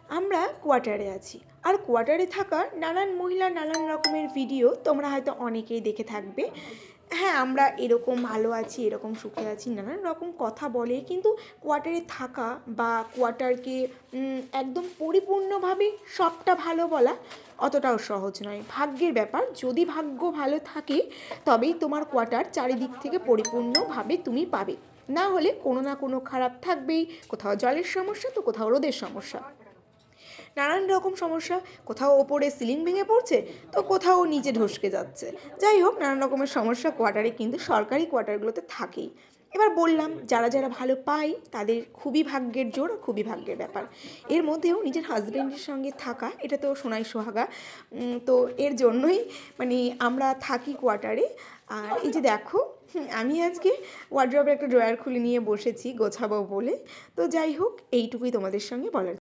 আমরা কোয়ার্টারে আছি, আর কোয়ার্টারে থাকা নানান মহিলার নানান রকমের ভিডিও তোমরা হয়তো অনেকেই দেখে থাকবে। হ্যাঁ, আমরা এরকম ভালো আছি, এরকম সুখে আছি, নানান রকম কথা বলে, কিন্তু কোয়ার্টারে থাকা বা কোয়ার্টারকে একদম পরিপূর্ণভাবে সবটা ভালো বলা অতটাও সহজ নয়। ভাগ্যের ব্যাপার, যদি ভাগ্য ভালো থাকে তবেই তোমার কোয়ার্টার চারিদিক থেকে পরিপূর্ণভাবে তুমি পাবে, না হলে কোনো না কোনো খারাপ থাকবেই। কোথাও জলের সমস্যা তো কোথাও রোদের সমস্যা, নানান রকম সমস্যা। কোথাও ওপরে সিলিং ভেঙে পড়ছে তো কোথাও নিচে ঢসকে যাচ্ছে। যাই হোক, নানান রকমের সমস্যা কোয়ার্টারে কিন্তু সরকারি কোয়ার্টারগুলোতে থাকেই। এবার বললাম, যারা যারা ভালো পায় তাদের খুবই ভাগ্যের জোর, খুবই ভাগ্যের ব্যাপার। এর মধ্যেও নিজের হাজব্যান্ডের সঙ্গে থাকা, এটা তো সোনাই সোহাগা। তো এর জন্যই মানে আমরা থাকি কোয়ার্টারে। আর এই যে দেখো, আমি আজকে ওয়ার্ড্রবের একটা ড্রয়ার খুলে নিয়ে বসেছি গোছাবো বলে। তো যাই হোক, এইটুকুই তোমাদের সঙ্গে বলার।